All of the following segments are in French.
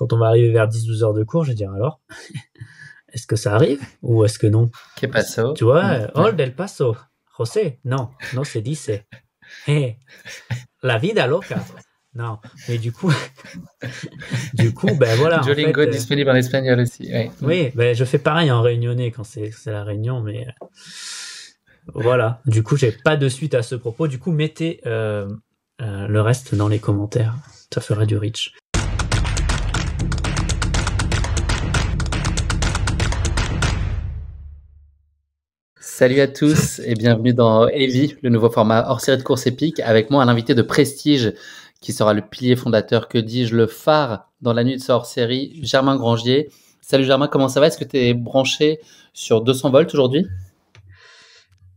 quand on va arriver vers 10-12 heures de cours, je vais dire alors, est-ce que ça arrive ou est-ce que non? Que paso? Tu vois, Hall del Paso, José, non se dice. Hey, la vida loca. Non, mais du coup, ben voilà. Duolingo en fait, disponible en espagnol aussi. Ouais. Oui, ben je fais pareil en réunionnais quand c'est la réunion, mais voilà. Du coup, j'ai pas de suite à ce propos. Du coup, mettez le reste dans les commentaires. Ça fera du reach. Salut à tous et bienvenue dans Heavy, le nouveau format hors série de course épique. Avec moi, un invité de prestige qui sera le pilier fondateur, que dis-je, le phare dans la nuit de ce hors série, Germain Grangier. Salut Germain, comment ça va? Est-ce que tu es branché sur 200 volts aujourd'hui?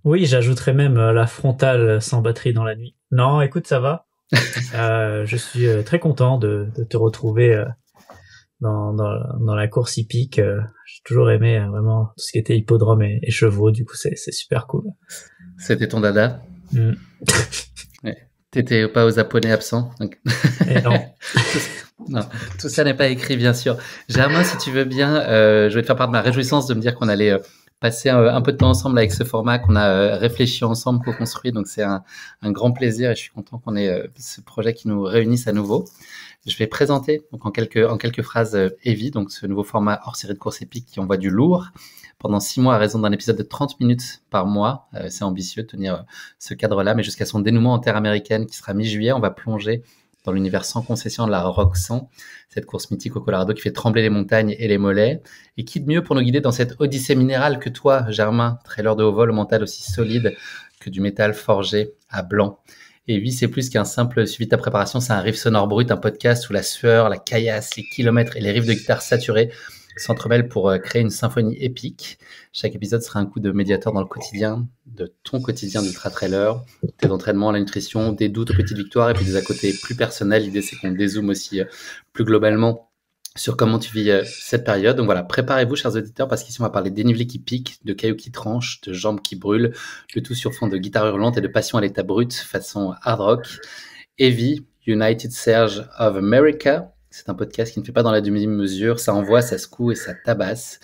Oui, j'ajouterais même la frontale sans batterie dans la nuit. Non, écoute, ça va. Je suis très content de te retrouver dans la course hippique. J'ai toujours aimé vraiment tout ce qui était hippodrome et chevaux. Du coup, c'est super cool. C'était ton dada? Ouais. T'étais pas aux Japonais absents donc... Et non. Non, tout ça n'est pas écrit, bien sûr. Germain, si tu veux bien, je vais te faire part de ma réjouissance de me dire qu'on allait passer un peu de temps ensemble avec ce format qu'on a réfléchi ensemble, co-construit. Donc, c'est un grand plaisir et je suis content qu'on ait ce projet qui nous réunisse à nouveau. Je vais présenter donc en quelques phrases Heavy, donc ce nouveau format hors série de course épique qui envoie du lourd pendant 6 mois à raison d'un épisode de 30 minutes par mois. C'est ambitieux de tenir ce cadre-là, mais jusqu'à son dénouement en terre américaine qui sera mi-juillet, on va plonger dans l'univers sans concession de la Rock 100, cette course mythique au Colorado qui fait trembler les montagnes et les mollets. Et qui de mieux pour nous guider dans cette odyssée minérale que toi, Germain, trailer de haut vol au mental aussi solide que du métal forgé à blanc. Et oui, c'est plus qu'un simple suivi de ta préparation, c'est un riff sonore brut, un podcast où la sueur, la caillasse, les kilomètres et les riffs de guitare saturés s'entremêlent pour créer une symphonie épique. Chaque épisode sera un coup de médiateur dans le quotidien, de ton quotidien d'ultra-trailer, tes entraînements, la nutrition, des doutes aux petites victoires et puis des à côté plus personnels. L'idée, c'est qu'on dézoome aussi plus globalement sur comment tu vis cette période. Donc voilà, préparez-vous, chers auditeurs, parce qu'ici, on va parler de dénivelé qui pique, de cailloux qui tranchent, de jambes qui brûlent, le tout sur fond de guitare hurlante et de passion à l'état brut, façon hard rock. Heavy, United Surge of America. C'est un podcast qui ne fait pas dans la demi-mesure. Ça envoie, ça secoue et ça tabasse.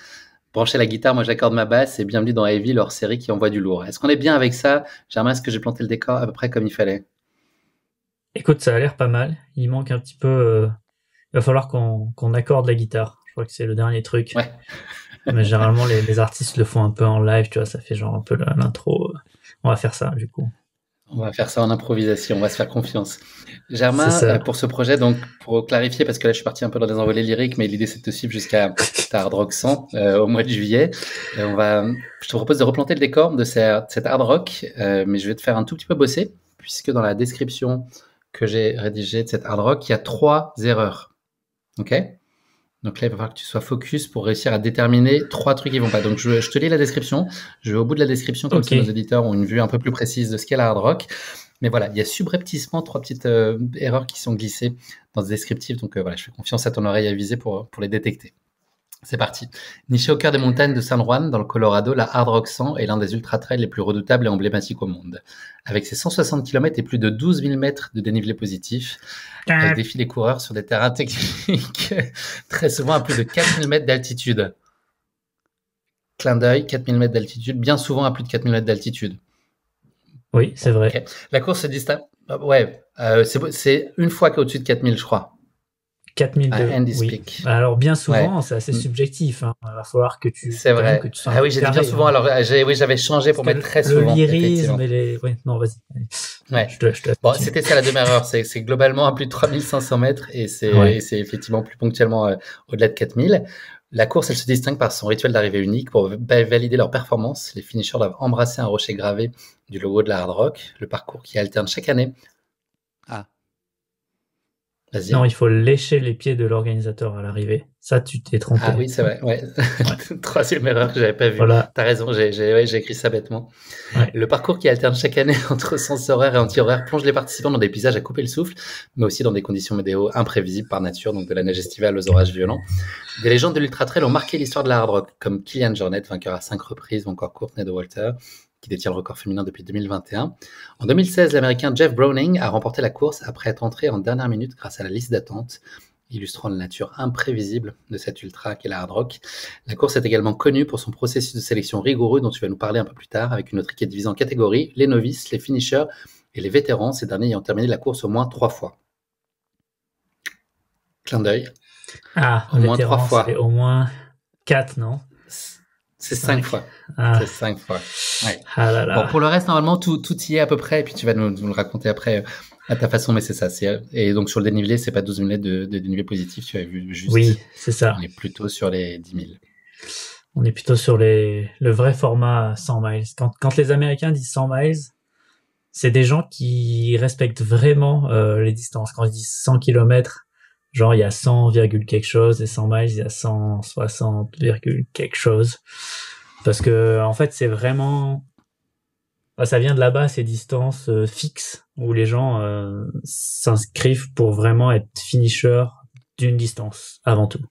Branchez la guitare, moi j'accorde ma basse et bienvenue dans Heavy, leur série qui envoie du lourd. Est-ce qu'on est bien avec ça? Germain, est-ce que j'ai planté le décor à peu près comme il fallait? Écoute, ça a l'air pas mal. Il manque un petit peu... Il va falloir qu'on accorde la guitare. Je crois que c'est le dernier truc. Ouais. Mais généralement, les artistes le font un peu en live, tu vois, ça fait genre un peu l'intro. On va faire ça, du coup. On va faire ça en improvisation, on va se faire confiance. Germain, pour ce projet, donc pour clarifier, parce que là je suis parti un peu dans des envolées lyriques, mais l'idée c'est de te suivre jusqu'à ta Hard Rock 100 au mois de juillet. Je te propose de replanter le décor de cette Hard Rock, mais je vais te faire un tout petit peu bosser, puisque dans la description que j'ai rédigée de cette Hard Rock, il y a 3 erreurs. Ok? Donc là, il va falloir que tu sois focus pour réussir à déterminer 3 trucs qui vont pas. Donc, je te lis la description. Je vais au bout de la description, comme ça nos auditeurs ont une vue un peu plus précise de ce qu'est la hard rock. Mais voilà, il y a subrepticement 3 petites erreurs qui sont glissées dans ce descriptif. Donc voilà, je fais confiance à ton oreille avisée pour les détecter. C'est parti. Niché au cœur des montagnes de San Juan, dans le Colorado, la Hard Rock 100 est l'un des ultra-trails les plus redoutables et emblématiques au monde. Avec ses 160 km et plus de 12 000 mètres de dénivelé positif, elle défie les coureurs sur des terrains techniques très souvent à plus de 4 000 mètres d'altitude. Clin d'œil, 4 000 mètres d'altitude, bien souvent à plus de 4 000 mètres d'altitude. Oui, c'est vrai. Okay. La course se distingue... Ouais, c'est une fois qu'au-dessus de 4 000, je crois. 4000 oui. Alors bien souvent, c'est assez subjectif. Hein. Il va falloir que tu. C'est vrai. Que tu oui, j'ai dit bien souvent. Alors j'avais changé pour mettre très souvent. Le lyrisme et les. Oui, non, vas-y. Ouais. Bon, c'était ça la demi-erreur. C'est globalement à plus de 3500 mètres et c'est effectivement plus ponctuellement au-delà de 4000. La course, elle se distingue par son rituel d'arrivée unique. Pour valider leur performance, les finishers doivent embrasser un rocher gravé du logo de la Hard Rock. Le parcours qui alterne chaque année. Vas-y. Non, il faut lécher les pieds de l'organisateur à l'arrivée. Ça, tu t'es trompé. Ah oui, c'est vrai. Ouais. Troisième erreur que j'avais pas vue. Voilà. T'as raison, j'ai écrit ça bêtement. Ouais. Le parcours qui alterne chaque année entre sens horaire et anti-horaire plonge les participants dans des paysages à couper le souffle, mais aussi dans des conditions météo imprévisibles par nature, donc de la neige estivale aux orages violents. Des légendes de l'ultra-trail ont marqué l'histoire de la hard rock, comme Kilian Jornet, vainqueur à 5 reprises, ou encore Courtney Dauwalter, qui détient le record féminin depuis 2021. En 2016, l'Américain Jeff Browning a remporté la course après être entré en dernière minute grâce à la liste d'attente. illustrant la nature imprévisible de cet ultra qu'est la hard rock. La course est également connue pour son processus de sélection rigoureux dont tu vas nous parler un peu plus tard, avec une autre équipe divisée en catégories, les novices, les finishers et les vétérans, ces derniers ayant terminé la course au moins 3 fois. Clin d'œil. Ah, au moins 3 fois. C'est au moins 4, non? C'est 5 fois. Ah. C'est 5 fois. Ouais. Ah là là. Bon, pour le reste, normalement, tout y est à peu près, et puis tu vas nous le raconter après à ta façon, mais c'est ça. Et donc, sur le dénivelé, c'est pas 12 000 mètres de dénivelé positif, tu as vu juste. Oui, c'est ça. On est plutôt sur les 10 000. On est plutôt sur le vrai format 100 miles. Quand les Américains disent 100 miles, c'est des gens qui respectent vraiment les distances. Quand ils disent 100 km, genre il y a 100, quelque chose, et 100 miles, il y a 160, quelque chose. Parce que en fait, c'est vraiment... ça vient de là-bas, ces distances fixes, où les gens s'inscrivent pour vraiment être finisher d'une distance, avant tout.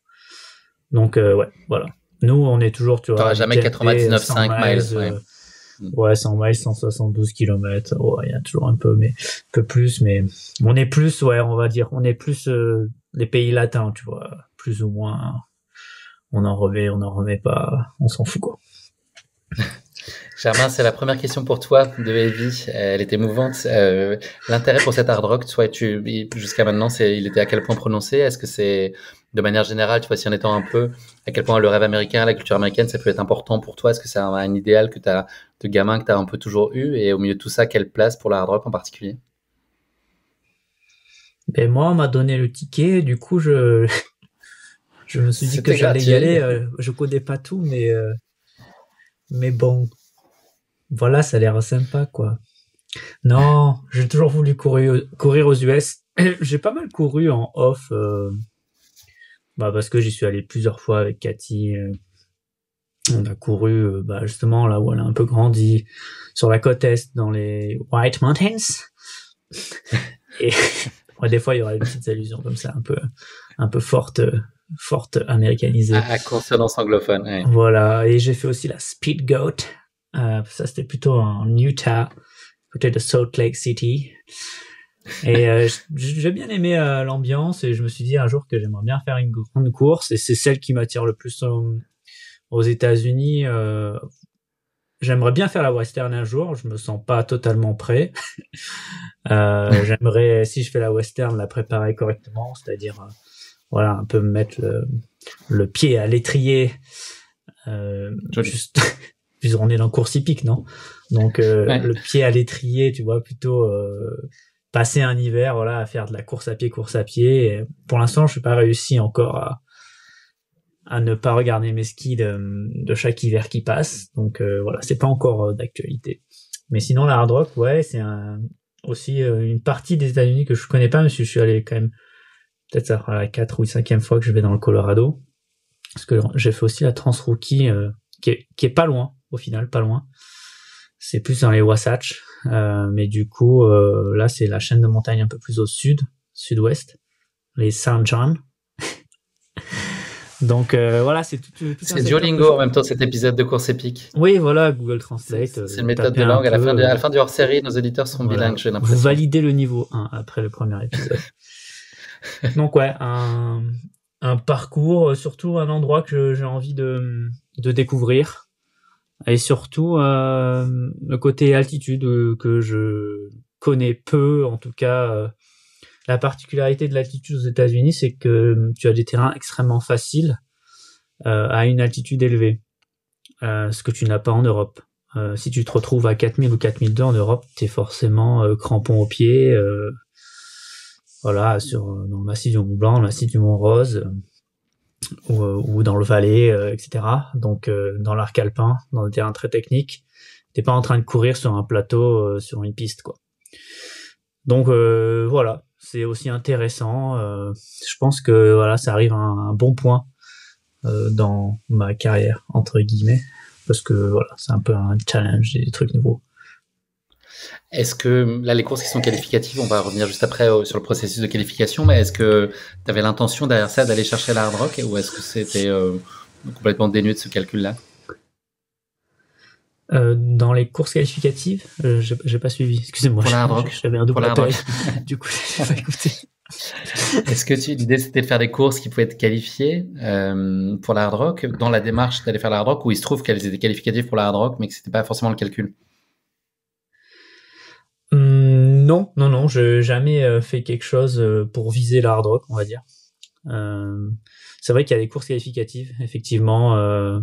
Donc, ouais, voilà. Nous, on est toujours, tu vois... T'auras jamais 99,5 miles, ouais, 100 miles, 172 km. Ouais, il y a toujours un peu plus, mais on est plus, ouais, on va dire, on est plus les pays latins, tu vois, plus ou moins. On en remet pas, on s'en fout, quoi. Germain, c'est la première question pour toi de Heavy. Elle était émouvante. L'intérêt pour cette hard rock, toi, jusqu'à maintenant, il était à quel point prononcé? Est-ce que c'est, de manière générale, tu vois, si en étant un peu, à quel point le rêve américain, la culture américaine, ça peut être important pour toi? Est-ce que c'est un idéal que t'as, de gamin que tu as un peu toujours eu? Et au milieu de tout ça, quelle place pour la hard rock en particulier? Ben moi, on m'a donné le ticket, du coup, je me suis dit que j'allais y aller. Je connais pas tout, mais bon, voilà, ça a l'air sympa, quoi. Non, j'ai toujours voulu courir aux US. J'ai pas mal couru en off, parce que j'y suis allé plusieurs fois avec Cathy. On a couru, justement, là où elle a un peu grandi, sur la côte est, dans les White Mountains. Et des fois, il y aura des petites allusions comme ça, un peu fortes américanisées. À consonance anglophone, ouais. Voilà, et j'ai fait aussi la Speed Goat. Ça, c'était plutôt en Utah, côté de Salt Lake City. Et j'ai bien aimé l'ambiance, et je me suis dit un jour que j'aimerais bien faire une grande course, et c'est celle qui m'attire le plus aux États-Unis. J'aimerais bien faire la Western un jour, je me sens pas totalement prêt. J'aimerais, si je fais la Western, la préparer correctement, c'est-à-dire voilà, un peu me mettre le pied à l'étrier, juste puisque on est dans course hippique, non? Donc ouais. Le pied à l'étrier, tu vois, plutôt passer un hiver, voilà, à faire de la course à pied. Et pour l'instant, je suis pas réussi encore à ne pas regarder mes skis de chaque hiver qui passe. Donc voilà, c'est pas encore d'actualité. Mais sinon, la hard rock, ouais, c'est aussi une partie des États-Unis que je connais pas, mais je suis allé quand même, peut-être ça fera la 4e ou 5e fois que je vais dans le Colorado. Parce que j'ai fait aussi la Trans-Rookie, qui est pas loin, au final, pas loin. C'est plus dans les Wasatch. Mais du coup, là, c'est la chaîne de montagne un peu plus au sud-ouest. Les St. John. Donc voilà, c'est tout c'est Duolingo en même temps, cet épisode de course épique. Oui, voilà, Google Translate. C'est une méthode de langue. À la fin du hors-série, nos auditeurs sont bilingues, j'ai l'impression. Vous validez le niveau 1 après le premier épisode. Donc ouais, un parcours, surtout un endroit que j'ai envie de découvrir. Et surtout le côté altitude que je connais peu, en tout cas. La particularité de l'altitude aux États-Unis, c'est que tu as des terrains extrêmement faciles à une altitude élevée, ce que tu n'as pas en Europe. Si tu te retrouves à 4000 ou 4002 en Europe, t'es forcément crampon aux pieds, voilà, dans le massif du Mont Blanc, le massif du Mont Rose, ou dans le Valais, etc. Donc dans l'arc alpin, dans des terrains très techniques, t'es pas en train de courir sur un plateau, sur une piste, quoi. Donc voilà. C'est aussi intéressant. Je pense que voilà, ça arrive à un bon point dans ma carrière, entre guillemets, parce que voilà, c'est un peu un challenge, des trucs nouveaux. Est-ce que là, les courses qui sont qualificatives, on va revenir juste après sur le processus de qualification, mais est-ce que tu avais l'intention derrière ça d'aller chercher la hard rock, ou est-ce que c'était complètement dénué de ce calcul-là? Dans les courses qualificatives, j'ai pas suivi. Excusez-moi. Pour la hard rock. J'avais un double appel. Du coup, j'ai pas écouté. Est-ce que l'idée c'était de faire des courses qui pouvaient être qualifiées pour la hard rock dans la démarche d'aller faire la hard rock, où il se trouve qu'elles étaient qualificatives pour la hard rock mais que c'était pas forcément le calcul? Non, non, non, j'ai jamais fait quelque chose pour viser la hard rock, on va dire. C'est vrai qu'il y a des courses qualificatives, effectivement,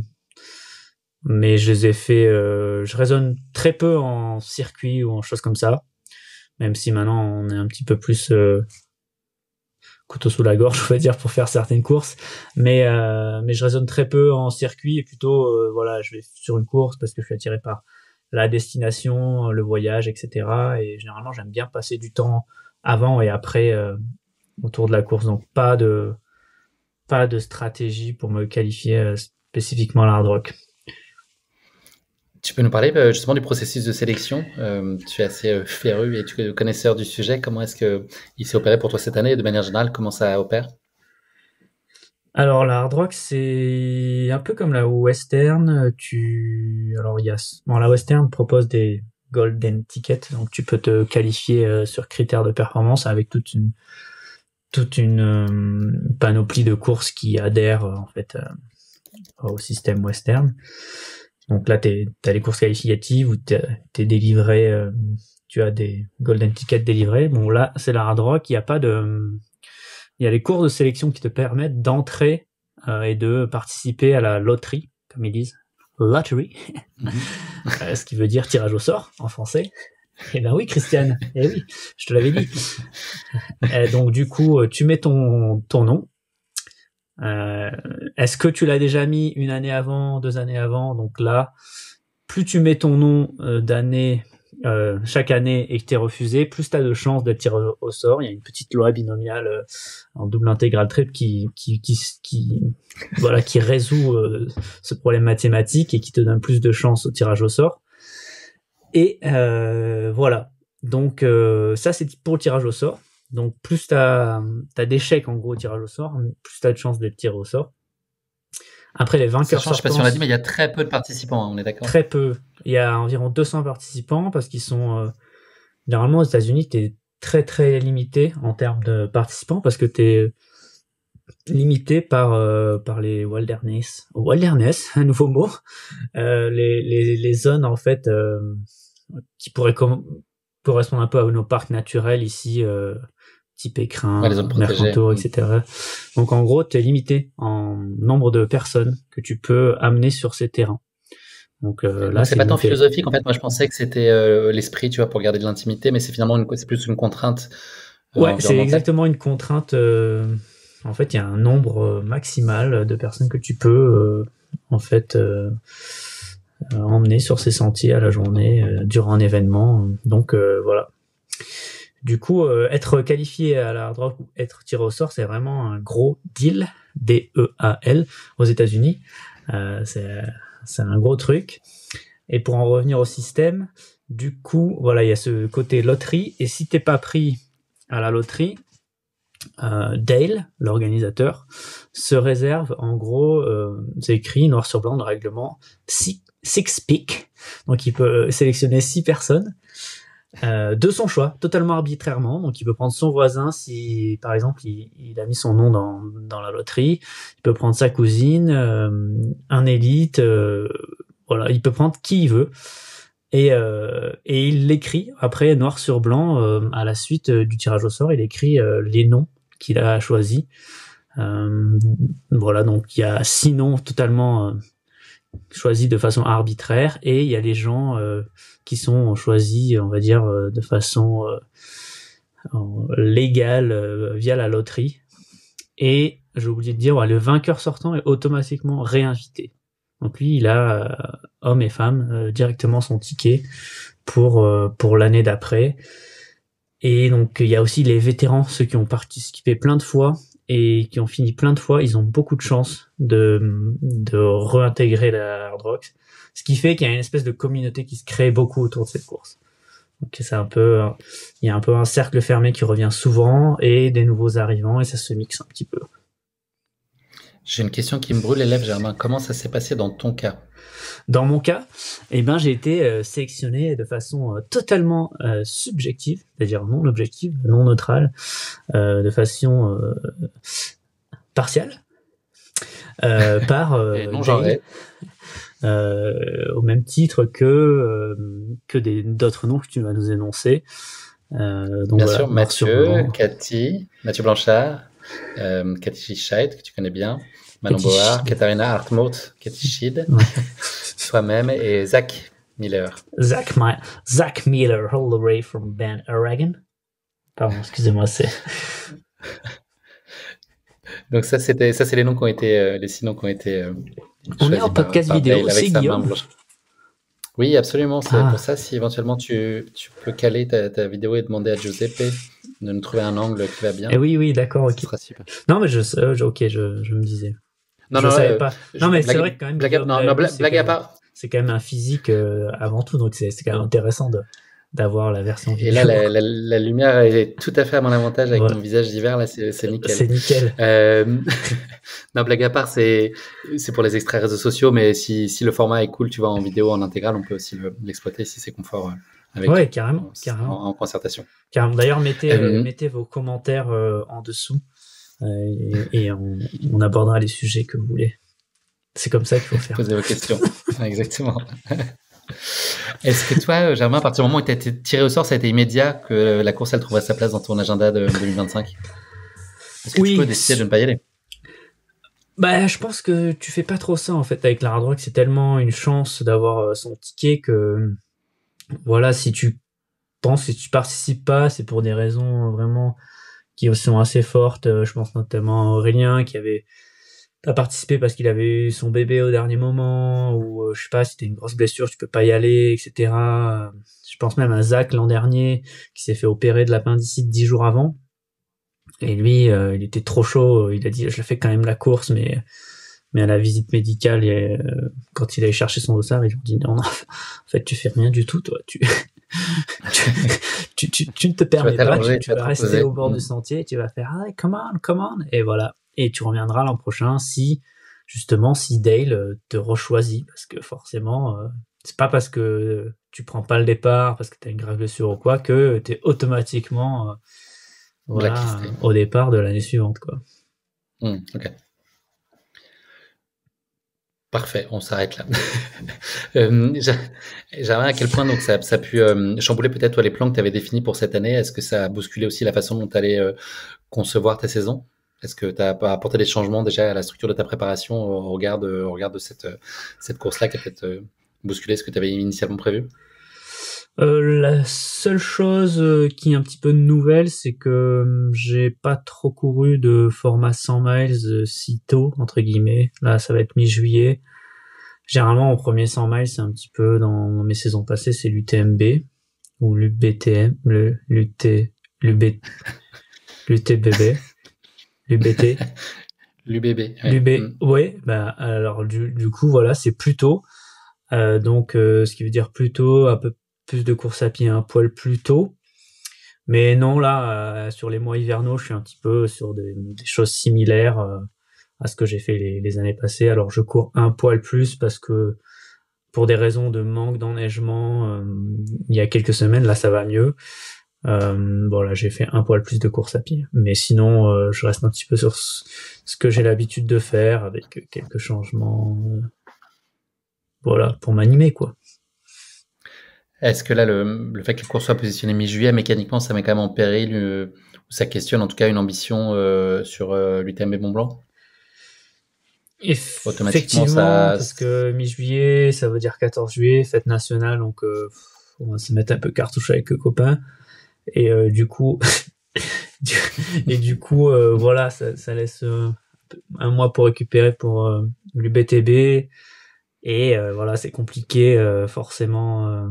mais je les ai fait. Je raisonne très peu en circuit ou en choses comme ça, même si maintenant on est un petit peu plus couteau sous la gorge, on va dire, pour faire certaines courses. Mais je raisonne très peu en circuit et plutôt, voilà, je vais sur une course parce que je suis attiré par la destination, le voyage, etc. Et généralement, j'aime bien passer du temps avant et après autour de la course. Donc pas de stratégie pour me qualifier spécifiquement à la hard rock. Tu peux nous parler justement du processus de sélection? Tu es assez féru et tu es connaisseur du sujet. Comment est-ce qu'il s'est opéré pour toi cette année et de manière générale, comment ça opère? Alors la hard rock, c'est un peu comme la western. Alors la western propose des golden tickets, donc tu peux te qualifier sur critères de performance avec toute une panoplie de courses qui adhèrent en fait au système western. Donc là, t'as les courses qualificatives où t'es délivré, tu as des golden tickets délivrés. Bon là, c'est la hard rock. Il y a les courses de sélection qui te permettent d'entrer et de participer à la loterie, comme ils disent, lottery, ce qui veut dire tirage au sort en français. Eh ben oui, Christiane. Eh oui, je te l'avais dit. Et donc du coup, tu mets ton nom. Est-ce que tu l'as déjà mis une année avant, 2 années avant? Donc là, plus tu mets ton nom d'année chaque année et que t'es refusé, plus t'as de chances d'être tiré au sort. Il y a une petite loi binomiale en double intégral triple qui voilà, qui résout ce problème mathématique et qui te donne plus de chances au tirage au sort. Et voilà. Donc ça c'est pour le tirage au sort. Donc plus t'as d'échecs en gros au tirage au sort, plus t'as de chances d'être tiré au sort. Après les vainqueurs sortants, je sais pas si on l'a dit, mais il y a très peu de participants, hein, on est d'accord? Très peu. Il y a environ 200 participants parce qu'ils sont généralement aux États-Unis, t'es très très limité en termes de participants parce que t'es limité par les wilderness, un nouveau mot, les zones en fait qui pourraient correspondre un peu à nos parcs naturels ici, type écrin, Mercantour, etc. Donc en gros, t'es limité en nombre de personnes que tu peux amener sur ces terrains. Donc là, c'est pas tant philosophique en fait. Moi, je pensais que c'était l'esprit, tu vois, pour garder de l'intimité, mais c'est finalement c'est plus une contrainte. Ouais, c'est exactement une contrainte. En fait, il y a un nombre maximal de personnes que tu peux en fait emmener sur ces sentiers à la journée durant un événement. Donc voilà. Du coup, être qualifié à la hard rock ou être tiré au sort, c'est vraiment un gros deal, D-E-A-L, aux États-Unis. C'est un gros truc. Et pour en revenir au système, du coup, voilà, il y a ce côté loterie. Et si t'es pas pris à la loterie, Dale, l'organisateur, se réserve, en gros, c'est écrit noir sur blanc dans le règlement, six pick. Donc il peut sélectionner 6 personnes. De son choix, totalement arbitrairement. Donc il peut prendre son voisin si, par exemple, il a mis son nom dans la loterie. Il peut prendre sa cousine, un élite. Voilà, il peut prendre qui il veut. Et il l'écrit après noir sur blanc à la suite du tirage au sort. Il écrit les noms qu'il a choisis. Voilà, donc il y a 6 noms totalement choisis de façon arbitraire et il y a les gens qui sont choisis, on va dire, de façon légale via la loterie. Et j'ai oublié de dire, ouais, le vainqueur sortant est automatiquement réinvité. Donc lui, il a hommes et femmes directement son ticket pour l'année d'après. Et donc il y a aussi les vétérans, ceux qui ont participé plein de fois et qui ont fini plein de fois, ils ont beaucoup de chance de réintégrer la hard rock, ce qui fait qu'il y a une espèce de communauté qui se crée beaucoup autour de cette course. Donc c'est un peu, il y a un peu un cercle fermé qui revient souvent et des nouveaux arrivants et ça se mixe un petit peu. J'ai une question qui me brûle les lèvres, Germain. Comment ça s'est passé dans ton cas? Dans mon cas, eh ben, j'ai été sélectionné de façon totalement subjective, c'est-à-dire non objective, non neutrale, de façon partiale, par Et non Dale, genré. au même titre que d'autres noms que tu vas nous énoncer. Donc Bien voilà, sûr, noir sur Mathieu, blanc. Mathieu Blanchard, Cathy Scheid, que tu connais bien, Manon Cathy Board, Scheid. Katharina Hartmut, Cathy Scheid, Ouais. toi-même et Zach Miller. Zach Miller, all the way from Bend, Oregon. Pardon, excusez-moi, c'est. Donc ça, c'est les noms qui ont été, les 6 noms qui ont été On est choisis en podcast par vidéo, Dale avec c'est sa main Guillaume. blanche. Oui, absolument. C'est Ah. pour ça, si éventuellement tu peux caler ta vidéo et demander à Giuseppe de nous trouver un angle qui va bien. Eh oui, d'accord, Ce ok. sera super. Non, mais je me disais. Non, je savais pas. Non, mais c'est blague- vrai que quand même, blague, Guillaume non, Lahaye, blague à part. c'est quand même un physique avant tout, donc c'est quand même intéressant d'avoir la version vidéo. Et là, la lumière est tout à fait à mon avantage avec Voilà. mon visage d'hiver. Là, c'est nickel. C'est nickel. Non, blague à part, c'est pour les extraits réseaux sociaux, mais si le format est cool, tu vois, en vidéo, en intégrale, on peut aussi l'exploiter si c'est confort avec Ouais, carrément. en concertation. Carrément. D'ailleurs, mettez vos commentaires en dessous et on abordera les sujets que vous voulez. C'est comme ça qu'il faut faire. Posez vos questions. Exactement. Est-ce que toi, Germain, à partir du moment où tu as été tiré au sort, ça a été immédiat que la course, elle trouve sa place dans ton agenda de 2025? Est-ce que tu peux décider de ne pas y aller? Bah, je pense que tu fais pas trop ça, en fait, avec la Hard Rock. C'est tellement une chance d'avoir son ticket que, voilà, si tu participes pas, c'est pour des raisons vraiment qui sont assez fortes. Je pense notamment à Aurélien qui avait pas participé parce qu'il avait eu son bébé au dernier moment, ou je sais pas, si t'as une grosse blessure, tu peux pas y aller, etc. Je pense même à Zach l'an dernier qui s'est fait opérer de l'appendicite 10 jours avant. Et lui, il était trop chaud. Il a dit, je la fais quand même la course, mais à la visite médicale, et quand il allait chercher son dossard, ils lui ont dit non, en fait, tu fais rien du tout, toi. Tu ne te permets pas. Tu vas rester au bord du sentier. Tu vas faire, ah, come on, et voilà. Et tu reviendras l'an prochain si Dale te rechoisit, parce que forcément, c'est pas parce que tu prends pas le départ, parce que t'as une grave blessure ou quoi, que t'es automatiquement au départ de l'année suivante, quoi. Ok. Parfait, on s'arrête là. J'aimerais à quel point donc ça a pu chambouler peut-être toi les plans que tu avais définis pour cette année. Est-ce que ça a bousculé aussi la façon dont tu allais concevoir ta saison? Est-ce que tu as apporté des changements déjà à la structure de ta préparation au regard de cette course-là qui a peut-être bousculé ce que tu avais initialement prévu? La seule chose qui est un petit peu nouvelle, c'est que j'ai pas trop couru de format 100 miles si tôt, entre guillemets. Là, ça va être mi-juillet. Généralement, au premier 100 miles, c'est un petit peu dans mes saisons passées, c'est l'UTMB ou l'UBTM, l'UTBB, l'UBT. l'UBB. Ouais, bah alors du coup voilà, c'est plus tôt. Donc ce qui veut dire plus tôt, un peu plus de course à pied, un poil plus tôt. Mais non, là sur les mois hivernaux, je suis un petit peu sur des choses similaires à ce que j'ai fait les années passées. Alors je cours un poil plus parce que pour des raisons de manque d'enneigement, il y a quelques semaines, là ça va mieux. Bon là j'ai fait un poil plus de course à pied, mais sinon je reste un petit peu sur ce que j'ai l'habitude de faire avec quelques changements, voilà, pour m'animer, quoi. Est-ce que là le fait que la course soit positionnée mi-juillet, mécaniquement ça met quand même en péril ou ça questionne en tout cas une ambition sur l'UTMB Mont-Blanc? Effectivement, parce que mi-juillet, ça veut dire 14 juillet, fête nationale, donc on va se mettre un peu cartouche avec les copains. Et du coup, voilà, ça laisse un mois pour récupérer pour l'UBTB. Et voilà, c'est compliqué forcément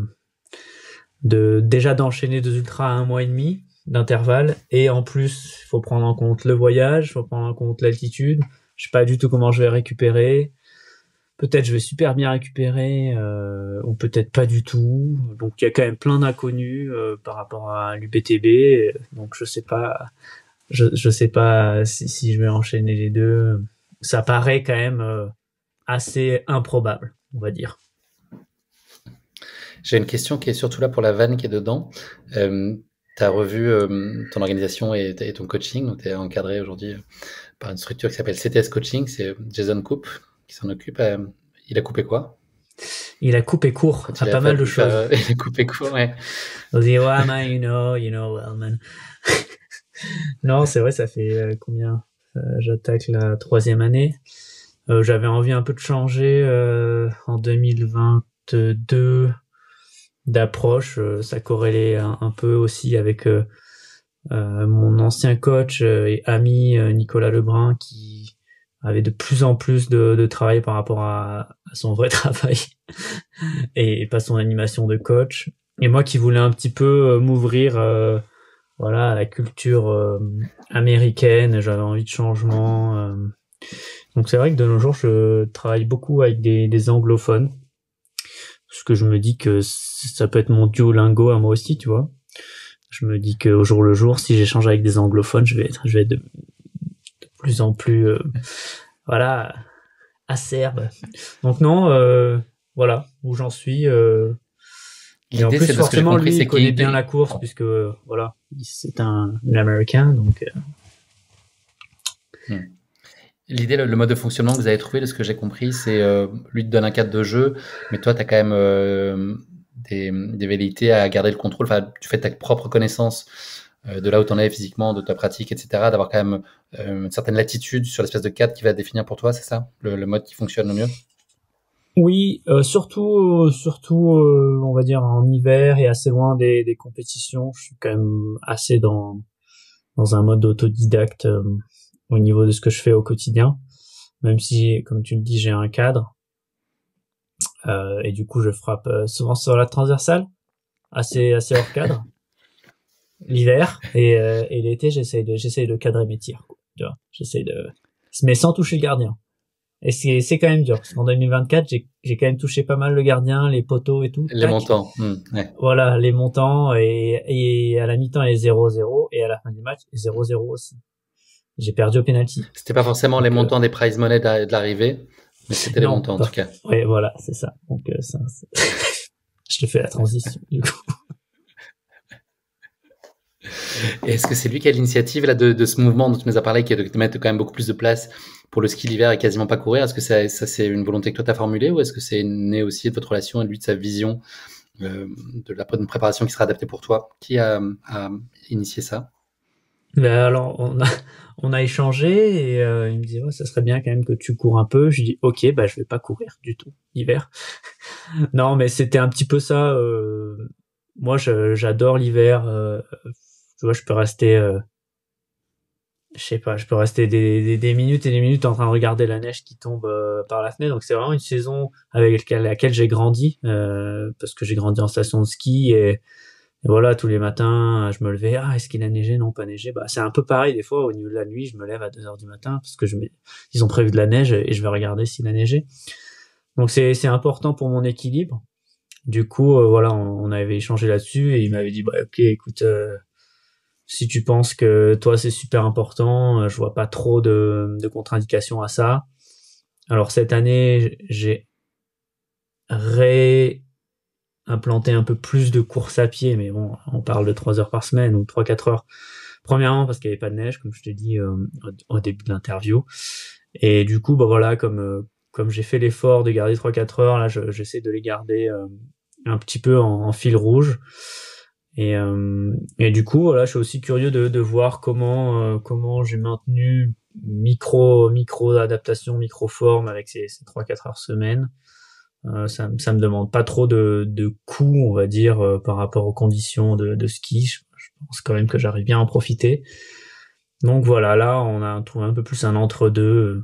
déjà d'enchaîner 2 ultras à 1 mois et demi d'intervalle. Et en plus, il faut prendre en compte le voyage, il faut prendre en compte l'altitude. Je sais pas du tout comment je vais récupérer. Peut-être je vais super bien récupérer, ou peut-être pas du tout. Donc il y a quand même plein d'inconnus par rapport à l'UBTB. Donc je sais pas si je vais enchaîner les deux. ça paraît quand même assez improbable, on va dire. J'ai une question qui est surtout là pour la vanne qui est dedans. Tu as revu ton organisation et ton coaching, donc tu es encadré aujourd'hui par une structure qui s'appelle CTS Coaching, c'est Jason Coupe qui s'en occupe. Il a coupé quoi Il a coupé court quand à il a pas pas mal de pu faire choses. il a coupé court, ouais. On dit, ouais, man, you know, well, man. Non, c'est vrai, ça fait combien j'attaque la 3e année. J'avais envie un peu de changer en 2022 d'approche. Ça corrélait un peu aussi avec mon ancien coach et ami Nicolas Lebrun qui avait de plus en plus de travail par rapport à son vrai travail et pas son animation de coach. Et moi qui voulais un petit peu m'ouvrir voilà, à la culture américaine, j'avais envie de changement. Donc c'est vrai que de nos jours, je travaille beaucoup avec des anglophones, parce que je me dis que ça peut être mon Duolingo à moi aussi, tu vois. Je me dis qu'au jour le jour, si j'échange avec des anglophones, je vais être de plus en plus, voilà, acerbe. Donc non, voilà où j'en suis. Et en L'idée, plus, c'est de ce que j'ai forcément, compris, lui, il c'est connaît qu'il bien la course, puisque voilà, c'est un Américain, donc. Hmm. L'idée, le mode de fonctionnement que vous avez trouvé, de ce que j'ai compris, c'est lui te donne un cadre de jeu, mais toi, tu as quand même des velléités à garder le contrôle. Enfin, tu fais ta propre connaissance de là où tu en es physiquement, de ta pratique, etc. D'avoir quand même une certaine latitude sur l'espèce de cadre qui va définir pour toi, c'est ça, le mode qui fonctionne le mieux? Oui, surtout, on va dire en hiver et assez loin des compétitions. Je suis quand même assez dans un mode autodidacte au niveau de ce que je fais au quotidien. Même si, comme tu le dis, j'ai un cadre et du coup, je frappe souvent sur la transversale, assez hors cadre. L'hiver et l'été, j'essaye de cadrer mes tirs. Quoi, tu vois, mais sans toucher le gardien. Et c'est quand même dur parce qu'en 2024, j'ai quand même touché pas mal le gardien, les poteaux et tout. Les Tac. montants. Ouais. Voilà, les montants et à la mi-temps, il est 0-0 et à la fin du match, 0-0 aussi. J'ai perdu au penalty. C'était pas forcément les Donc montants des prize money de l'arrivée, mais c'était les non, montants en tout pas. cas. Ouais, voilà, c'est ça. Donc je te fais la transition du coup. Et est-ce que c'est lui qui a l'initiative là de ce mouvement dont tu nous as parlé, qui est de mettre quand même beaucoup plus de place pour le ski l'hiver et quasiment pas courir? Est-ce que ça c'est une volonté que toi t'as formulée, ou est-ce que c'est né aussi de votre relation et lui de sa vision de la bonne préparation qui sera adaptée pour toi? Qui a initié ça? Là, alors on a échangé et il me dit ouais, ça serait bien quand même que tu cours un peu. Je dis ok, bah je vais pas courir du tout hiver. Non, mais c'était un petit peu ça. Moi, j'adore l'hiver. Tu vois, je peux rester je sais pas, je peux rester des minutes et des minutes en train de regarder la neige qui tombe par la fenêtre. Donc c'est vraiment une saison avec laquelle j'ai grandi, parce que j'ai grandi en station de ski et voilà, tous les matins, je me levais, ah, est-ce qu'il a neigé? Non, pas neigé. Bah, c'est un peu pareil des fois au niveau de la nuit, je me lève à 2 heures du matin parce que ils ont prévu de la neige et je vais regarder s'il a neigé. Donc c'est important pour mon équilibre. Du coup, voilà, on avait échangé là-dessus et il m'avait dit, bah, ok, écoute, si tu penses que toi c'est super important, je vois pas trop de contre-indications à ça. Alors cette année, j'ai réimplanté un peu plus de course à pied, mais bon, on parle de 3 heures par semaine ou 3-4 heures. Premièrement parce qu'il y avait pas de neige, comme je te dis au début de l'interview. Et du coup, bah voilà, comme j'ai fait l'effort de garder 3-4 heures, là, j'essaie de les garder un petit peu en fil rouge. Et du coup, voilà, je suis aussi curieux de voir comment j'ai maintenu micro adaptation, micro forme avec ces 3-4 heures semaine. Ça me demande pas trop de coûts, on va dire, par rapport aux conditions de ski. Je pense quand même que j'arrive bien à en profiter. Donc voilà, là, on a trouvé un peu plus un entre-deux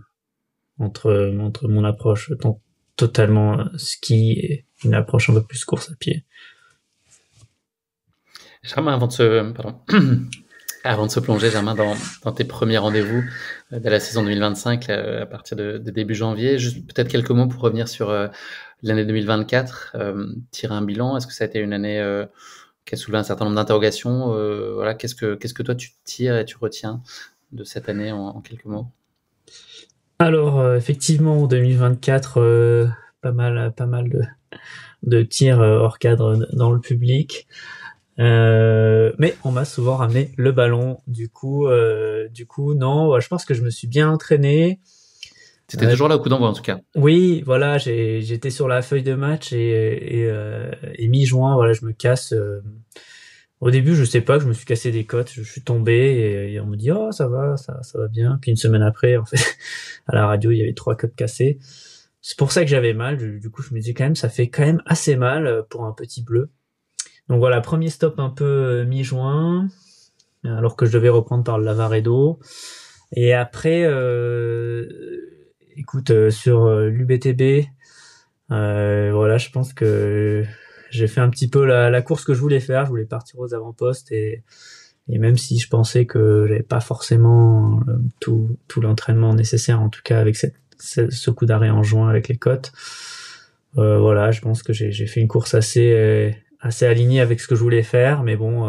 entre mon approche totalement ski et une approche un peu plus course à pied. Germain, avant de se plonger, Germain, dans tes premiers rendez-vous de la saison 2025, à partir de début janvier, juste peut-être quelques mots pour revenir sur l'année 2024, tirer un bilan. Est-ce que ça a été une année qui a soulevé un certain nombre d'interrogations? Voilà, qu'est-ce que toi tu tires et tu retiens de cette année en quelques mots? Alors, effectivement, en 2024, pas mal de tirs hors cadre dans le public. Mais on m'a souvent ramené le ballon. Du coup, non. Ouais, je pense que je me suis bien entraîné. C'était toujours là au coup d'envoi en tout cas. Oui, voilà, j'étais sur la feuille de match et mi-juin, voilà, je me casse. Au début, je sais pas, je me suis cassé des côtes, je suis tombé et on me dit oh ça va, ça va bien. Puis une semaine après, en fait, à la radio, il y avait 3 côtes cassées. C'est pour ça que j'avais mal. Du coup, je me dis quand même, ça fait quand même assez mal pour un petit bleu. Donc voilà, premier stop un peu mi-juin, alors que je devais reprendre par le Lavaredo. Et après, écoute, sur l'UBTB, voilà, je pense que j'ai fait un petit peu la course que je voulais faire. Je voulais partir aux avant-postes et même si je pensais que j'avais pas forcément tout l'entraînement nécessaire, en tout cas avec ce coup d'arrêt en juin avec les côtes, voilà, je pense que j'ai fait une course assez alignée avec ce que je voulais faire, mais bon,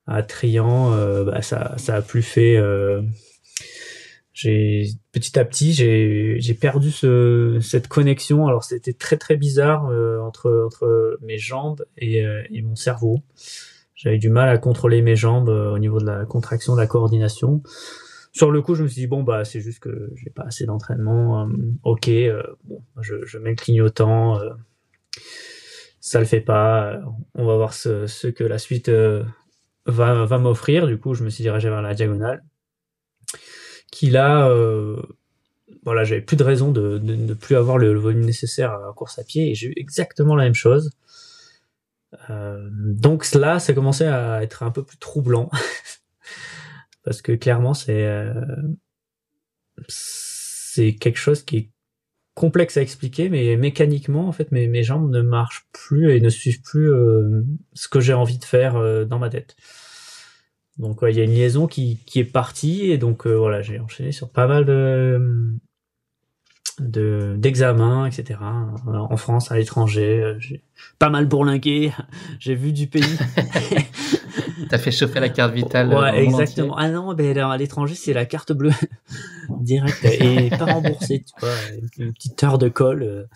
à Trian, bah, ça a plus fait. Petit à petit j'ai perdu cette connexion. Alors c'était très très bizarre entre mes jambes et mon cerveau. J'avais du mal à contrôler mes jambes au niveau de la contraction, de la coordination. Sur le coup, je me suis dit bon bah c'est juste que j'ai pas assez d'entraînement. Ok, bon, je mets le clignotant. Ça le fait pas. On va voir ce que la suite va m'offrir. Du coup, je me suis dirigé vers la diagonale. Qui là, voilà, j'avais plus de raison de ne plus avoir le volume nécessaire à la course à pied et j'ai eu exactement la même chose. Donc là, ça commençait à être un peu plus troublant parce que clairement, c'est quelque chose qui est complexe à expliquer, mais mécaniquement, en fait, mes jambes ne marchent plus et ne suivent plus ce que j'ai envie de faire dans ma tête. Donc il y a une liaison qui est partie et donc voilà, j'ai enchaîné sur pas mal d'examens, etc. En France, à l'étranger, j'ai pas mal bourlingué, j'ai vu du pays. T'as fait chauffer la carte vitale dans le monde exactement. entier. Ah non, ben à l'étranger, c'est la carte bleue direct et pas remboursée, tu vois, une petite heure de colle,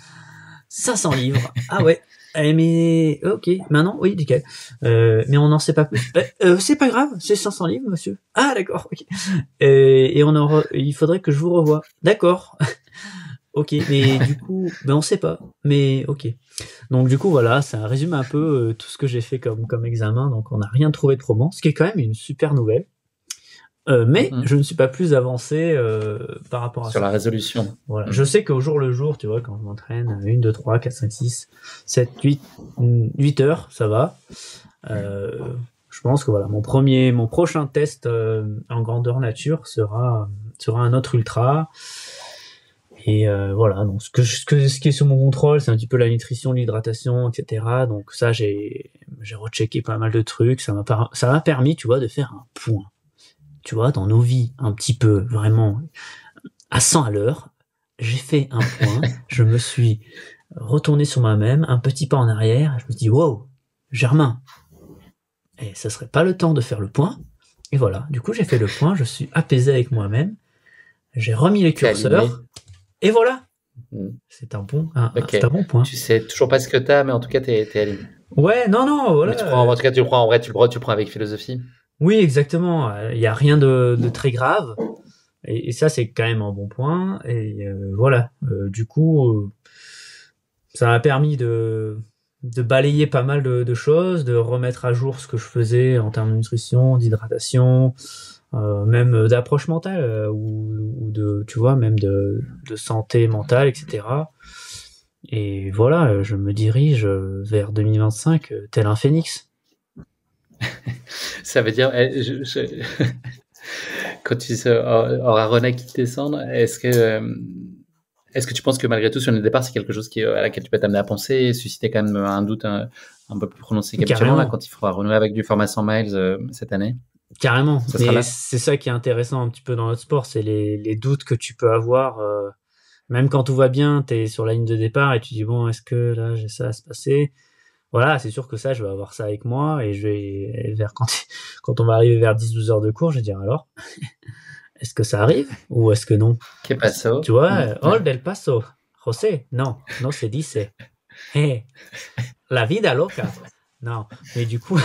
500 livres. Ah ouais. Mais ok, maintenant oui, nickel. Mais on n'en sait pas plus. C'est pas grave, c'est 500 livres, monsieur. Ah d'accord, ok. Et il faudrait que je vous revoie. D'accord. Ok, mais du coup, ben on sait pas. Mais ok. Donc du coup voilà, ça résume un peu tout ce que j'ai fait comme examen. Donc on n'a rien trouvé de probant, ce qui est quand même une super nouvelle. Mais je ne suis pas plus avancé par rapport à sur ça. la résolution. Voilà. Je sais qu'au jour le jour, tu vois, quand je m'entraîne, 1, 2, 3, 4, 5, 6, 7, 8 heures, ça va. Je pense que voilà, mon prochain test en grandeur nature sera un autre ultra. Et voilà, donc ce qui est sur mon contrôle, c'est un petit peu la nutrition, l'hydratation, etc. Donc ça, j'ai rechecké pas mal de trucs. Ça m'a permis, tu vois, de faire un point. Tu vois, dans nos vies, un petit peu, vraiment, à 100 à l'heure, j'ai fait un point. Je me suis retourné sur moi-même, un petit pas en arrière. Je me dis, wow, Germain, et ça serait pas le temps de faire le point. Et voilà, du coup, j'ai fait le point. Je suis apaisé avec moi-même. J'ai remis les curseurs. Et voilà. C'est un bon point. Tu sais toujours pas ce que t'as, mais en tout cas, t'es aligné. Ouais, non, voilà. Mais en tout cas, tu le prends en vrai, tu le prends avec philosophie. Oui, exactement. Il y a rien de très grave. Et ça, c'est quand même un bon point. Et voilà. Du coup, ça m'a permis de balayer pas mal de choses, de remettre à jour ce que je faisais en termes de nutrition, d'hydratation, même d'approche mentale ou de, tu vois, même de santé mentale, etc. Et voilà, je me dirige vers 2025 tel un phénix. Ça veut dire, quand tu auras René qui descendre, est-ce que tu penses que malgré tout, sur le départ, c'est quelque chose à laquelle tu peux t'amener à penser et susciter quand même un doute un peu plus prononcé qu'habituellement là, quand il faudra renouer avec du format 100 miles cette année? Carrément. Mais c'est ça qui est intéressant un petit peu dans notre sport, c'est les doutes que tu peux avoir. Même quand tout va bien, t'es sur la ligne de départ et tu dis bon, est-ce que là j'ai ça à se passer? Voilà, c'est sûr que ça, je vais avoir ça avec moi et je vais quand on va arriver vers 10-12 heures de cours, je vais dire alors, est-ce que ça arrive ou est-ce que non? Que paso? Tu vois, Old El Paso, José, non, no se dice. Hey, la vida loca. Non, mais du coup,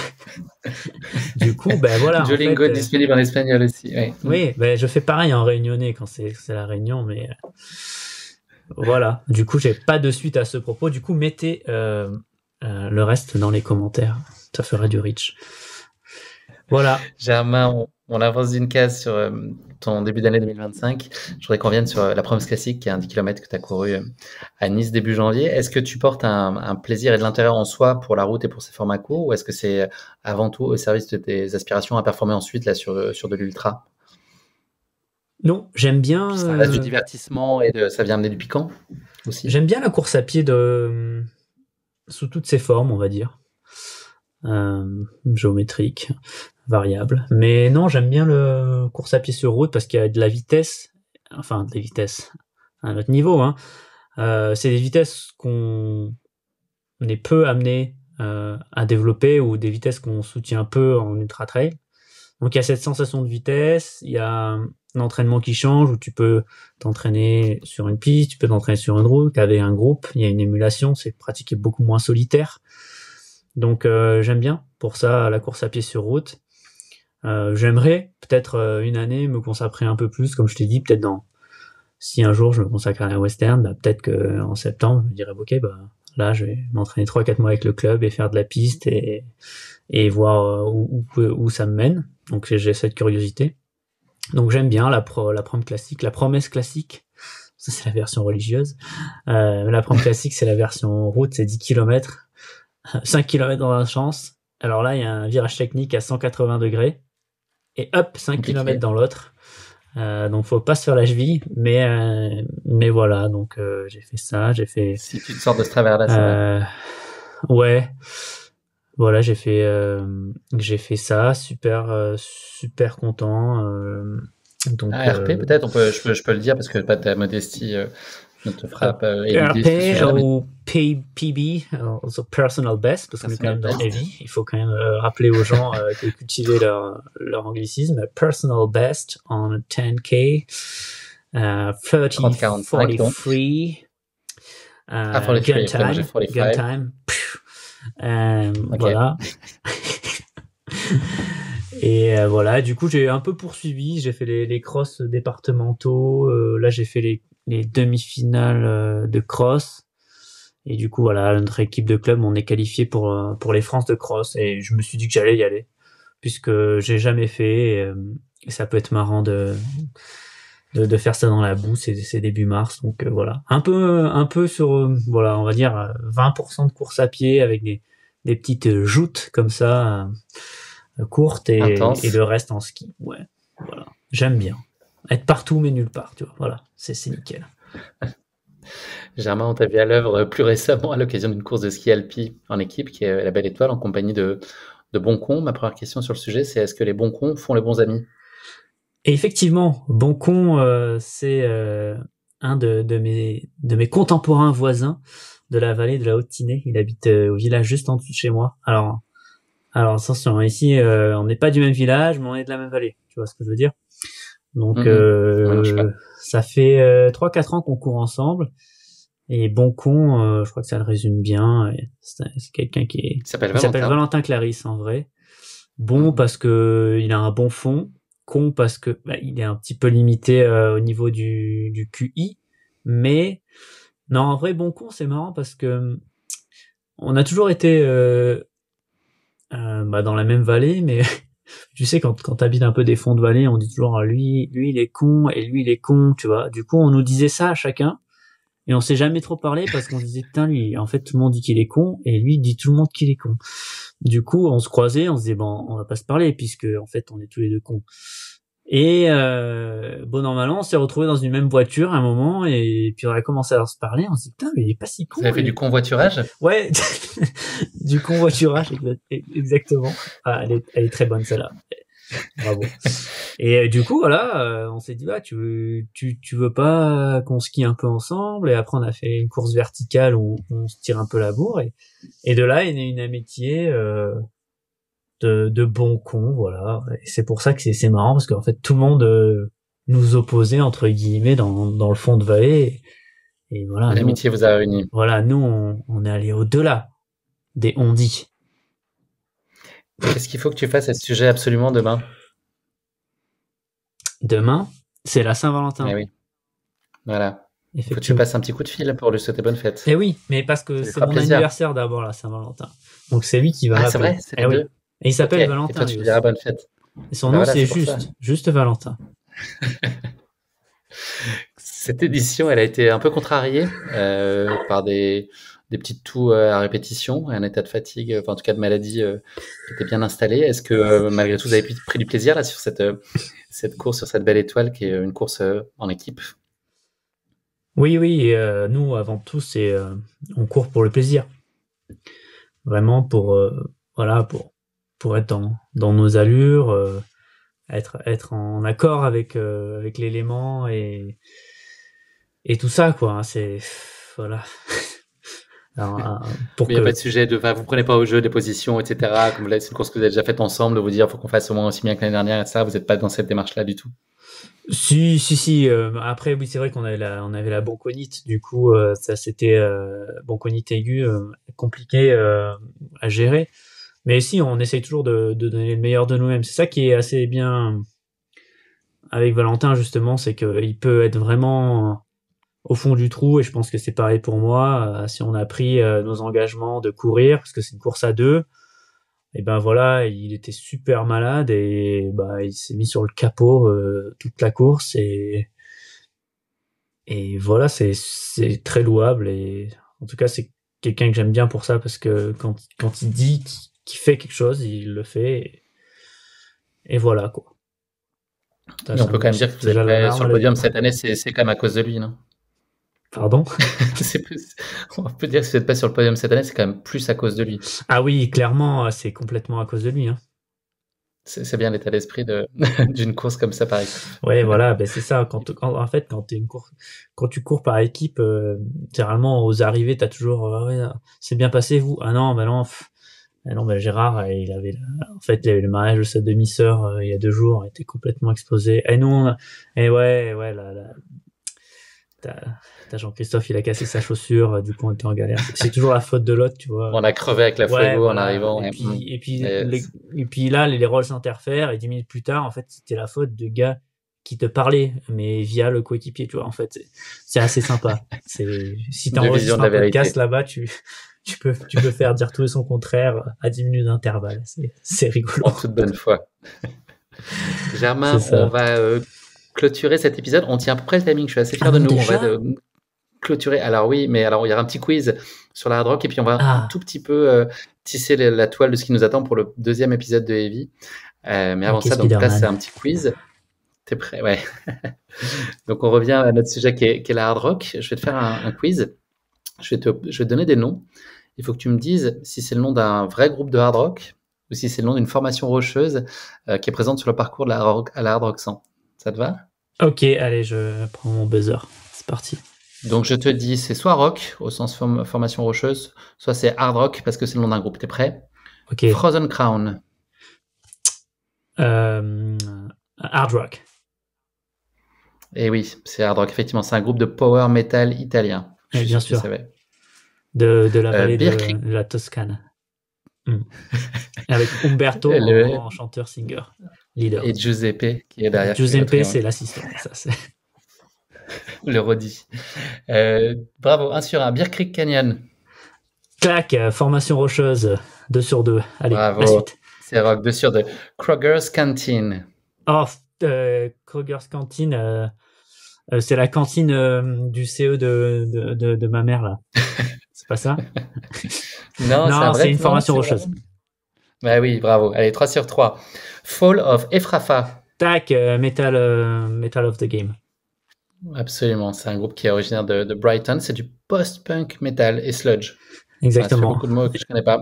ben voilà. Duolingo en fait, disponible en espagnol aussi. Ouais. oui, ben je fais pareil en réunionnais quand c'est la réunion, mais voilà. Du coup, j'ai pas de suite à ce propos. Du coup, mettez le reste dans les commentaires. Ça fera du reach. Voilà. Germain, on avance d'une case sur ton début d'année 2025. Je voudrais qu'on vienne sur la promesse classique, qui est un 10 km que tu as couru à Nice début janvier. Est-ce que tu portes un plaisir et de l'intérêt en soi pour la route et pour ces formats courts, ou est-ce que c'est avant tout au service de tes aspirations à performer ensuite là, sur de l'ultra? Non, j'aime bien. Ça reste du divertissement et ça vient amener du piquant aussi. J'aime bien la course à pied sous toutes ses formes, on va dire. Géométrique, variable. Mais non, j'aime bien le course à pied sur route parce qu'il y a de la vitesse, enfin de la vitesse à un autre niveau. Hein. C'est des vitesses qu'on est peu amené à développer ou des vitesses qu'on soutient peu en ultra trail. Donc il y a cette sensation de vitesse, il y a un entraînement qui change où tu peux t'entraîner sur une piste, tu peux t'entraîner sur une route avec un groupe, il y a une émulation, c'est pratiqué beaucoup moins solitaire. Donc j'aime bien pour ça la course à pied sur route. J'aimerais peut-être une année me consacrer un peu plus, comme je t'ai dit, peut-être si un jour je me consacre à la western, bah, peut-être que en septembre je me dirais ok, bah là je vais m'entraîner 3-4 mois avec le club et faire de la piste et voir où ça me mène. Donc j'ai cette curiosité. Donc j'aime bien la prom classique, la promesse classique. Ça c'est la version religieuse. La prom classique c'est la version route, c'est 10 km. 5 km dans la chance. Alors là, il y a un virage technique à 180 degrés. Et hop, 5 km dans l'autre. Donc, faut pas se faire la cheville. Mais voilà, donc j'ai fait ça. J'ai fait... Si tu te sors de ce travers-là, c'est vrai. Ouais. Voilà, j'ai fait ça. Super content. Donc, RP, peut-être, je peux le dire parce que pas ta modestie ne te frappe RP ou PB, also personal best, parce qu'on est quand même dans heavy. Il faut quand même rappeler aux gens de cultiver leur anglicisme. Personal best on 10K, 30, 43, gun time. Okay. Voilà. Et voilà, du coup j'ai un peu poursuivi, j'ai fait les crosses départementaux, là j'ai fait les demi-finales de cross, et du coup voilà, notre équipe de club on est qualifié pour les France de cross, et je me suis dit que j'allais y aller puisque j'ai jamais fait, et ça peut être marrant de faire ça dans la boue, c'est début mars, donc voilà, un peu sur voilà, on va dire 20% de course à pied avec des petites joutes comme ça courte et le reste en ski. Ouais, voilà. J'aime bien. Être partout mais nulle part, tu vois. Voilà, c'est nickel. Germain, on t'a vu à l'œuvre plus récemment à l'occasion d'une course de ski alpi en équipe qui est la Belle Étoile en compagnie de Boncon. Ma première question sur le sujet, c'est est-ce que les bons cons font les bons amis? Et effectivement, Boncon, c'est un de mes contemporains voisins de la vallée de la Haute-Tinée. Il habite au village juste en dessous de chez moi. Alors attention, ici on n'est pas du même village, mais on est de la même vallée. Tu vois ce que je veux dire? Donc ça fait 3-4 ans qu'on court ensemble. Et Boncon, je crois que ça le résume bien. C'est quelqu'un qui s'appelle Valentin Clarisse en vrai. Bon parce que il a un bon fond. Con parce que il est un petit peu limité au niveau du QI. Mais non, en vrai Boncon c'est marrant parce que on a toujours été dans la même vallée, mais tu sais quand t'habites un peu des fonds de vallée, on dit toujours lui il est con et lui il est con, tu vois. Du coup on nous disait ça à chacun et on s'est jamais trop parlé parce qu'on disait putain lui en fait tout le monde dit qu'il est con et lui il dit tout le monde qu'il est con. Du coup on se croisait, on se disait bon on va pas se parler puisque en fait on est tous les deux cons. Et bon normalement on s'est retrouvés dans une même voiture à un moment et puis on a commencé à se parler, on s'est dit putain mais il est pas si con. Vous avez fait du convoiturage? Ouais, du convoiturage exactement. Ah, elle est très bonne celle-là. Bravo. Et du coup voilà, on s'est dit tu veux pas qu'on skie un peu ensemble, et après on a fait une course verticale où on se tire un peu la bourre et de là il y a une amitié de bons cons, voilà. Et c'est pour ça que c'est marrant parce qu'en fait tout le monde nous opposer entre guillemets dans le fond de vallée. Et voilà. L'amitié vous a réunis. Voilà, nous on est allé au-delà des on-dit. Qu'est-ce qu'il faut que tu fasses à ce sujet absolument demain? Demain, c'est la Saint-Valentin. Eh oui. Voilà. Il faut que tu Effectivement. passes un petit coup de fil pour lui souhaiter bonne fête. Eh oui, mais parce que Ça lui c'est fera mon plaisir. anniversaire d'abord la Saint-Valentin. Donc c'est lui qui va Ah, m'appeler. c'est vrai, c'est les oui. deux. Et il s'appelle Ok. Et Valentin toi, tu lui lui aussi. diras bonne fête. Et son Ben nom voilà, c'est c'est pour ça. juste Valentin. Cette édition, elle a été un peu contrariée par des petites toux à répétition, et un état de fatigue, enfin en tout cas de maladie qui était bien installé. Est-ce que malgré tout, vous avez pris du plaisir là sur cette course, sur cette belle étoile qui est une course en équipe? Oui, et, nous avant tout c'est on court pour le plaisir. Vraiment pour voilà pour être dans nos allures, être en accord avec l'élément et tout ça quoi. Hein, c'est voilà. Alors, pour Mais il n'y a pas de sujet vous prenez pas au jeu des positions, etc. Comme là, c'est une course que vous avez déjà faite ensemble, de vous dire, faut qu'on fasse au moins aussi bien que l'année dernière, etc. Vous n'êtes pas dans cette démarche-là du tout. Si. Après, oui, c'est vrai qu'on avait la bonconite. Du coup, ça c'était bonconite aiguë, compliqué à gérer. Mais si, on essaye toujours de donner le meilleur de nous-mêmes. C'est ça qui est assez bien avec Valentin justement, c'est qu'il peut être vraiment au fond du trou. Et je pense que c'est pareil pour moi. Si on a pris nos engagements de courir, parce que c'est une course à deux. Et ben voilà, il était super malade et bah il s'est mis sur le capot toute la course et voilà, c'est très louable et en tout cas c'est quelqu'un que j'aime bien pour ça parce que quand il dit qu'il fait quelque chose, il le fait et voilà quoi. Mais on peut quand même dire que vous êtes sur le podium cette année, c'est quand même à cause de lui, non? Pardon? On peut dire que si vous n'êtes pas sur le podium cette année, c'est quand même plus à cause de lui. Ah oui, clairement, c'est complètement à cause de lui. Hein. C'est bien l'état d'esprit d'une course comme ça par équipe. Ouais, voilà, ben c'est ça. Quand tu cours par équipe, généralement aux arrivées, t'as toujours, ouais, c'est bien passé vous. Ah non, ben non, Gérard, il avait eu le mariage de sa demi-sœur il y a 2 jours, il était complètement explosé. Et non, et ouais, t'as Jean-Christophe, il a cassé sa chaussure, du coup on était en galère. C'est toujours la faute de l'autre, tu vois. On a crevé avec la Fuego en arrivant. Et puis là, les rôles s'interfèrent et 10 minutes plus tard, en fait, c'était la faute de gars qui te parlait, mais via le coéquipier, tu vois. En fait, c'est assez sympa. Si t'enregistres un podcast là-bas, tu peux faire dire tout et son contraire à 10 minutes d'intervalle. C'est rigolo. En toute bonne foi. Germain, on va clôturer cet épisode. On tient à peu près le timing. Je suis assez fier de nous. On va clôturer. Alors oui, mais alors il y aura un petit quiz sur la hard rock et puis on va un tout petit peu tisser la toile de ce qui nous attend pour le 2e épisode de Heavy. Mais avant ça, donc là c'est un petit quiz. T'es prêt? Ouais. Donc on revient à notre sujet qui est la hard rock. Je vais te faire un quiz. Je vais te donner des noms. Il faut que tu me dises si c'est le nom d'un vrai groupe de hard rock ou si c'est le nom d'une formation rocheuse qui est présente sur le parcours de la hard rock 100. Ça te va? Ok, allez, je prends mon buzzer. C'est parti. Donc je te dis, c'est soit rock au sens formation rocheuse, soit c'est hard rock parce que c'est le nom d'un groupe. T'es prêt? Ok. Frozen Crown. Hard rock. Et oui, c'est hard rock. Effectivement, c'est un groupe de power metal italien. Bien sûr. De la vallée de la Toscane. Avec Umberto en chanteur-singer, leader. Et Giuseppe qui est derrière. Giuseppe, c'est l'assistant. Ça, c'est... Le Roddy. Bravo, 1 sur 1. Bear Creek Canyon. Clac, formation rocheuse, 2 sur 2. Allez, bravo. La suite. C'est rock, 2 sur 2. Kroger's Canteen. Oh, Kroger's Canteen, c'est la cantine du CE de ma mère, là. C'est pas ça? Non, c'est une formation rocheuse. Bah oui, bravo. Allez, 3 sur 3. Fall of Efrafa. Tac, Metal of the Game. Absolument, c'est un groupe qui est originaire de Brighton. C'est du post-punk metal et sludge. Exactement. Ça fait beaucoup de mots que je connais pas.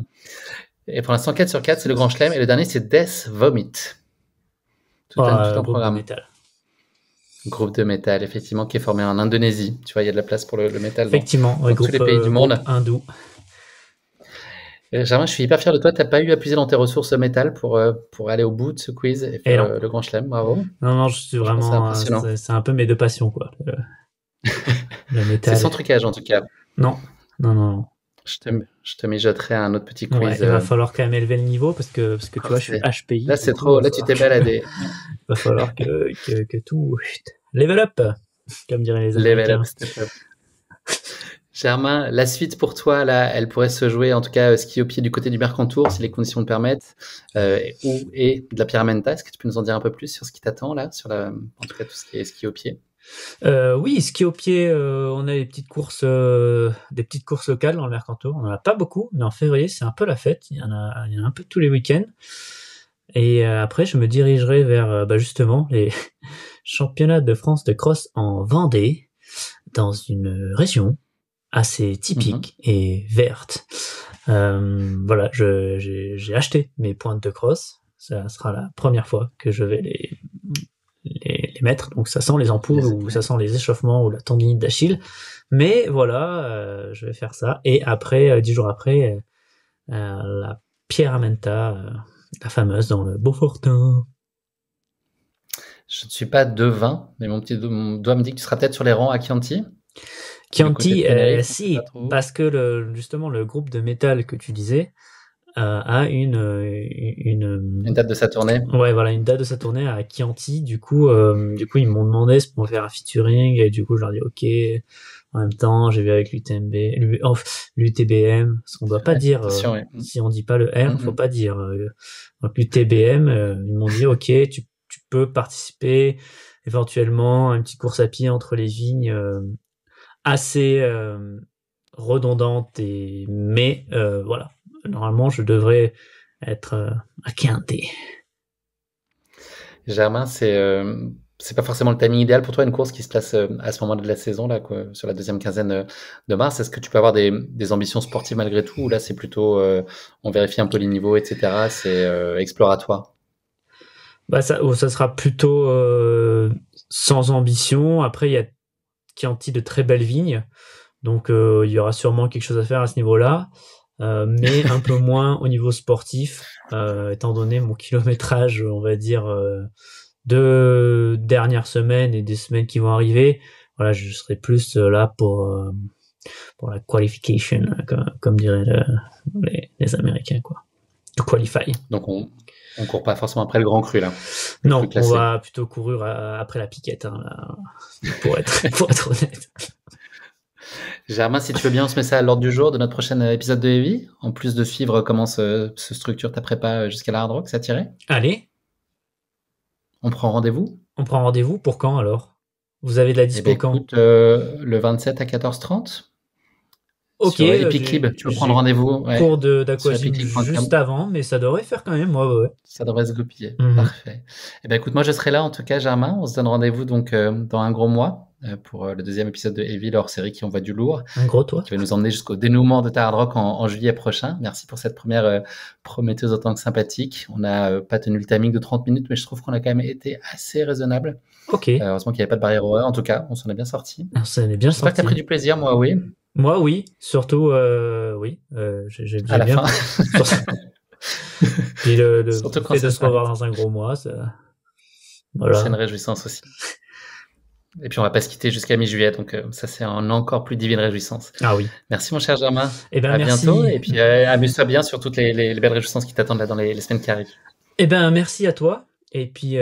Et pour l'instant, 4 sur 4, c'est le grand chelem. Et le dernier, c'est Death Vomit. Tout un programme. De métal. Groupe de métal, effectivement, qui est formé en Indonésie. Tu vois, il y a de la place pour le métal. Effectivement, dans tous les pays du monde. Hindou. Germain, je suis hyper fier de toi. T'as pas eu à puiser dans tes ressources métal pour aller au bout de ce quiz et Et faire non. le grand chelem. Bravo. Non, je suis Franchement, c'est vraiment, impressionnant. c'est un peu mes deux passions, quoi. Le C'est métal. sans trucage en tout cas. Non, non. Je te mijoterai un autre petit Ouais, quiz. il va falloir quand même élever le niveau parce que tu vois, je suis Parfait. HPI. Là, du c'est coup, trop. Là, tu t'es baladé. Il va falloir que tout level up, comme diraient les Level Américains. up, step up. Germain, la suite pour toi, là, elle pourrait se jouer, en tout cas, ski au pied du côté du Mercantour, si les conditions le permettent, et de la Pyramenta. Est-ce que tu peux nous en dire un peu plus sur ce qui t'attend, là, en tout cas, tout ce qui est ski au pied? Oui, ski au pied, on a des petites courses locales dans le Mercantour. On n'en a pas beaucoup, mais en février, c'est un peu la fête. Il y en a un peu tous les week-ends. Et après, je me dirigerai vers justement les championnats de France de cross en Vendée, dans une région assez typique et verte. Voilà, j'ai acheté mes pointes de cross. Ça sera la première fois que je vais les mettre. Donc ça sent les ampoules ou ça sent les échauffements ou la tendinite d'Achille. Mais voilà, je vais faire ça. Et après, 10 jours après, la Pyramenta, la fameuse dans le Beaufortin. Je ne suis pas devin, mais mon doigt me dit que tu seras peut-être sur les rangs à Chianti. Chianti, si, parce que justement le groupe de métal que tu disais a une date de sa tournée. Ouais, voilà, une date de sa tournée à Chianti. Du coup, ils m'ont demandé si on pouvait faire un featuring et du coup, je leur ai dit ok. En même temps, j'ai vu avec l'UTBM, parce qu'on doit pas dire si on dit pas le R, faut pas dire. Donc l'UTBM, ils m'ont dit ok, tu peux participer éventuellement à une petite course à pied entre les vignes assez redondante mais voilà, normalement je devrais être à Chianti. Germain, c'est pas forcément le timing idéal pour toi, une course qui se place à ce moment de la saison là, quoi, sur la deuxième quinzaine de mars. Est-ce que tu peux avoir des ambitions sportives malgré tout, ou là c'est plutôt on vérifie un peu les niveaux, etc. C'est exploratoire? Bah ça sera plutôt sans ambition. Après il y a Chianti de très belles vignes, donc il y aura sûrement quelque chose à faire à ce niveau-là, mais un peu moins au niveau sportif, étant donné mon kilométrage, on va dire, de dernières semaines et des semaines qui vont arriver. Voilà, je serai plus là pour la qualification, comme diraient les Américains, quoi. To qualify. Donc on court pas forcément après le grand cru là. Non, on va plutôt courir après la piquette, hein, là, pour être honnête. Germain, si tu veux bien, on se met ça à l'ordre du jour de notre prochain épisode de Heavy. En plus de suivre comment se structure ta prépa jusqu'à la Hard Rock, ça tirait? Allez. On prend rendez-vous? On prend rendez-vous pour quand alors? Vous avez de la dispo quand? Écoute, le 27 à 14h30. Ok. Sur Epic Lib, tu veux prendre rendez-vous? Ouais. Cours d'aquagym juste avant, mais ça devrait faire quand même, ouais. Ça devrait se goupiller. Parfait. Eh ben écoute, moi je serai là en tout cas, Germain. On se donne rendez-vous donc dans un gros mois pour le deuxième épisode de Heavy, leur série qui envoie du lourd. Un gros toit. Qui va nous emmener jusqu'au dénouement de ta Hard Rock en juillet prochain. Merci pour cette première prometteuse autant que sympathique. On n'a pas tenu le timing de 30 minutes, mais je trouve qu'on a quand même été assez raisonnable. Ok. Heureusement qu'il n'y avait pas de barrière horaire. En tout cas, on s'en est bien sorti. On s'en est bien sorti. J'espère que tu as pris du plaisir, moi, oui. Moi, oui. Surtout, oui. J'ai à la bien. Fin. Et le fait de se revoir dans un gros mois, ça. Voilà. C'est une réjouissance aussi. Et puis on va pas se quitter jusqu'à mi-juillet, donc ça c'est une encore plus divine réjouissance. Ah oui. Merci mon cher Germain. Eh ben, à merci. Bientôt. Et puis amuse-toi bien sur toutes les belles réjouissances qui t'attendent là dans les semaines qui arrivent. Eh ben merci à toi. Et puis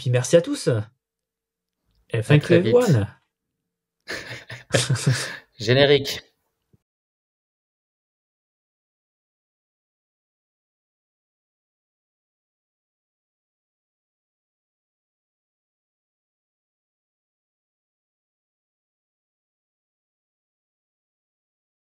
merci à tous. Et thank you everyone. Générique.